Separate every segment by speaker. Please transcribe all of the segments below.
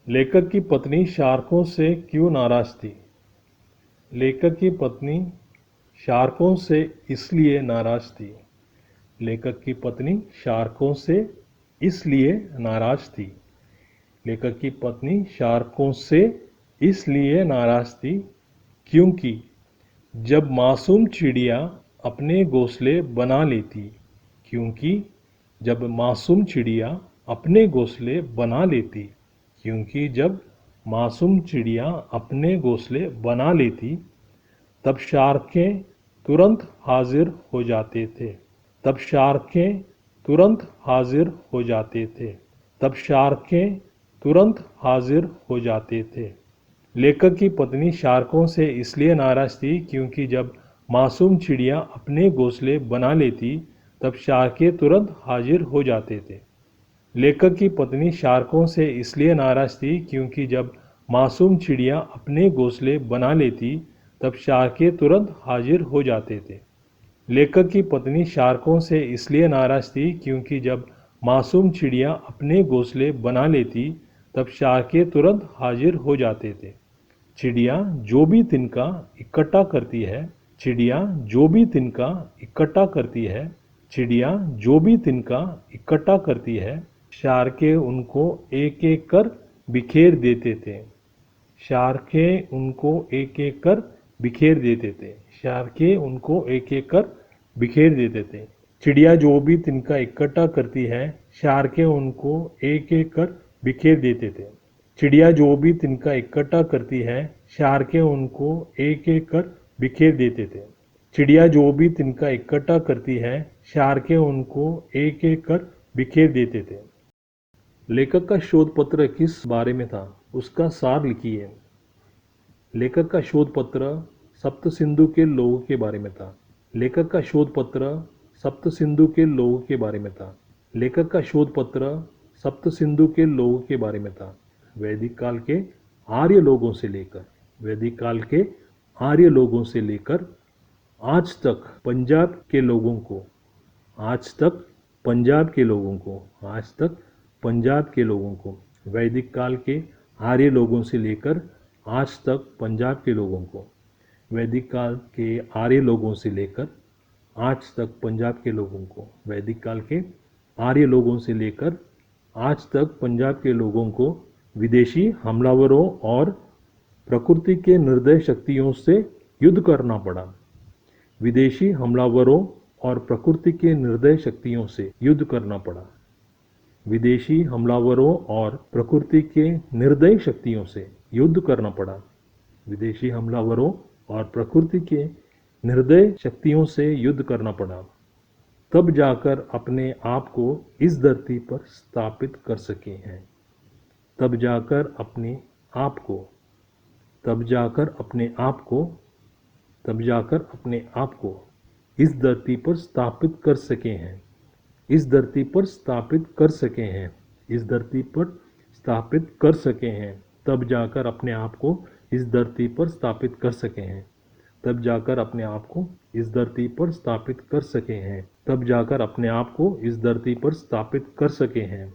Speaker 1: लेखक की पत्नी शार्कों से क्यों नाराज थी? लेखक की पत्नी शार्कों से इसलिए नाराज थी। लेखक की पत्नी शार्कों से इसलिए नाराज थी। लेखक की पत्नी शार्कों से इसलिए नाराज थी क्योंकि जब मासूम चिड़िया अपने घोंसले बना लेती क्योंकि जब मासूम चिड़िया अपने घोंसले बना लेती क्योंकि जब मासूम चिड़िया अपने घोंसले बना लेती तब शार्कें तुरंत हाजिर हो जाते थे। तब शार्कें तुरंत हाजिर हो जाते थे। तब शार्कें तुरंत हाजिर हो जाते थे। लेखक की पत्नी शार्कों से इसलिए नाराज थी क्योंकि जब मासूम चिड़िया अपने घोंसले बना लेती तब शार्कें तुरंत हाजिर हो जाते थे। लेखक की पत्नी शार्कों से इसलिए नाराज थी क्योंकि जब मासूम चिड़िया अपने घोंसले बना लेती तब शार्कें तुरंत हाजिर हो जाते थे। लेखक की पत्नी शार्कों से इसलिए नाराज थी क्योंकि जब मासूम चिड़िया अपने घोंसले बना लेती तब शार्कें तुरंत हाजिर हो जाते थे। चिड़िया जो भी तिनका इकट्ठा करती है चिड़िया जो भी तिनका इकट्ठा करती है चिड़िया जो भी तिनका इकट्ठा करती है शार्कें उनको एक एक कर बिखेर देते थे। शार्कें उनको एक एक कर बिखेर देते थे। शार्कें उनको एक एक कर बिखेर देते थे। चिड़िया जो भी तिनका इकट्ठा करती है शार्कें उनको एक एक कर बिखेर देते थे। चिड़िया जो भी तिनका इकट्ठा करती है शार्कें उनको एक एक कर बिखेर देते थे। चिड़िया जो भी तिनका इकट्ठा करती है शार्कें उनको एक एक कर बिखेर देते थे। लेखक का शोध पत्र किस बारे में था? उसका सार लिखिए। लेखक का शोध पत्र सप्त सिंधु के लोगों के बारे में था। लेखक का शोध पत्र सप्त सिंधु के लोगों के बारे में था। लेखक का शोध पत्र सप्त सिंधु के लोगों के बारे में था। वैदिक काल के आर्य लोगों से लेकर वैदिक काल के आर्य लोगों से लेकर आज तक पंजाब के लोगों को आज तक पंजाब के लोगों को आज तक पंजाब के लोगों को वैदिक काल के आर्य लोगों से लेकर आज तक पंजाब के लोगों को वैदिक काल के आर्य लोगों से लेकर आज तक पंजाब के लोगों को वैदिक काल के आर्य लोगों से लेकर आज तक पंजाब के लोगों को विदेशी हमलावरों और प्रकृति के निर्दय शक्तियों से युद्ध करना पड़ा। विदेशी हमलावरों और प्रकृति के निर्दय शक्तियों से युद्ध करना पड़ा। विदेशी हमलावरों और प्रकृति के निर्दय शक्तियों से युद्ध करना पड़ा। विदेशी हमलावरों और प्रकृति के निर्दय शक्तियों से युद्ध करना पड़ा। तब जाकर अपने आप को इस धरती पर स्थापित कर सके हैं। तब जाकर अपने आप को तब जाकर अपने आप को तब जाकर अपने आप को इस धरती पर स्थापित कर सके हैं। इस धरती पर स्थापित कर सके हैं। इस धरती पर स्थापित कर सके हैं। तब जाकर अपने आप को इस धरती पर स्थापित कर सके हैं। तब जाकर अपने आप को इस धरती पर स्थापित कर सके हैं। तब जाकर अपने आप को इस धरती पर स्थापित कर सके हैं।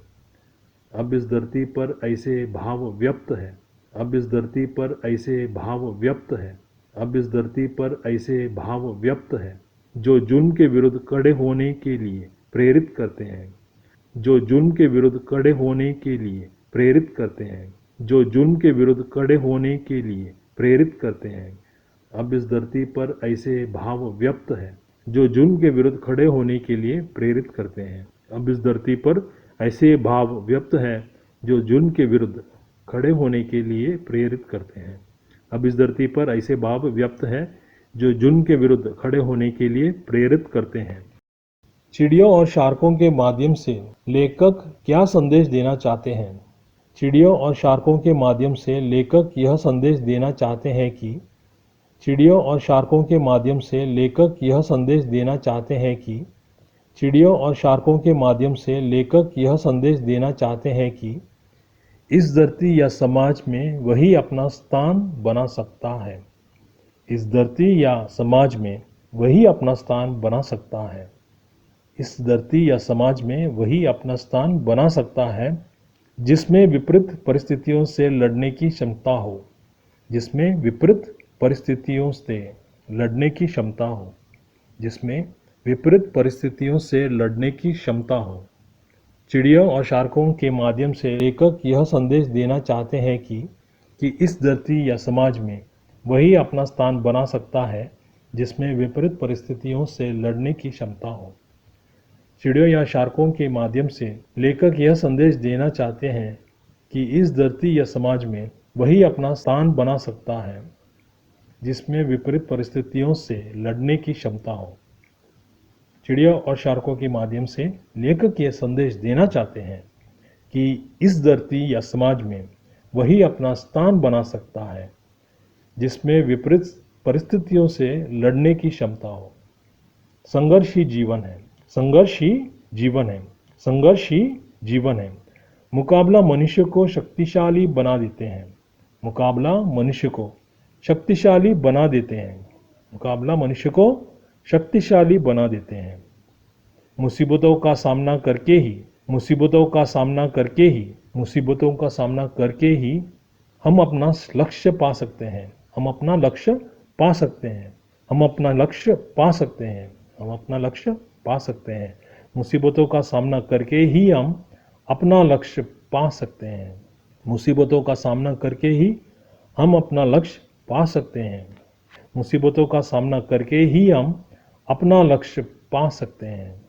Speaker 1: अब इस धरती पर ऐसे भाव व्यक्त है। अब इस धरती पर ऐसे भाव व्यक्त है। अब इस धरती पर ऐसे भाव व्यक्त है जो जुल्म के विरुद्ध खड़े होने के लिए प्रेरित करते हैं। जो जुल्म के विरुद्ध खड़े होने के लिए प्रेरित करते हैं। जो जुल्म के विरुद्ध खड़े होने के लिए प्रेरित करते हैं। अब इस धरती पर ऐसे भाव व्यक्त है जो जुल्म के विरुद्ध खड़े होने के लिए प्रेरित करते हैं। अब इस धरती पर ऐसे भाव व्यक्त है जो जुल्म के विरुद्ध खड़े होने के लिए प्रेरित करते हैं। अब इस धरती पर ऐसे भाव व्यक्त है जो जुल्म के विरुद्ध खड़े होने के लिए प्रेरित करते हैं। चिड़ियों और शार्कों के माध्यम से लेखक क्या संदेश देना चाहते हैं? चिड़ियों और शार्कों के माध्यम से लेखक यह संदेश देना चाहते हैं कि चिड़ियों और शार्कों के माध्यम से लेखक यह संदेश देना चाहते हैं कि चिड़ियों और शार्कों के माध्यम से लेखक यह संदेश देना चाहते हैं कि इस धरती या समाज में वही अपना स्थान बना सकता है। इस धरती या समाज में वही अपना स्थान बना सकता है। इस धरती या समाज में वही अपना स्थान बना सकता है जिसमें विपरीत परिस्थितियों से लड़ने की क्षमता हो, जिसमें विपरीत परिस्थितियों से लड़ने की क्षमता हो, जिसमें विपरीत परिस्थितियों से लड़ने की क्षमता हो। चिड़ियों और शार्कों के माध्यम से लेखक यह संदेश देना चाहते हैं कि इस धरती या समाज में वही अपना स्थान बना सकता है जिसमें विपरीत परिस्थितियों से लड़ने की क्षमता हो। चिड़ियों या शार्कों के माध्यम से लेखक यह संदेश देना चाहते हैं कि इस धरती या समाज में वही अपना स्थान बना सकता है जिसमें विपरीत परिस्थितियों से लड़ने की क्षमता हो। चिड़ियों और शार्कों के माध्यम से लेखक यह संदेश देना चाहते हैं कि इस धरती या समाज में वही अपना स्थान बना सकता है जिसमें विपरीत परिस्थितियों से लड़ने की क्षमता हो। संघर्ष ही जीवन है, संघर्ष ही जीवन है, संघर्ष ही जीवन है। मुकाबला मनुष्य को शक्तिशाली बना देते हैं, मुकाबला मनुष्य को शक्तिशाली बना देते हैं, मुकाबला मनुष्य को शक्तिशाली बना देते हैं। मुसीबतों का सामना करके ही, मुसीबतों का सामना करके ही, मुसीबतों का सामना करके ही हम अपना लक्ष्य पा सकते हैं, हम अपना लक्ष्य पा सकते हैं, हम अपना लक्ष्य पा सकते हैं, हम अपना लक्ष्य पा सकते हैं। मुसीबतों का सामना करके ही हम अपना लक्ष्य पा सकते हैं, मुसीबतों का सामना करके ही हम अपना लक्ष्य पा सकते हैं, मुसीबतों का सामना करके ही हम अपना लक्ष्य पा सकते हैं।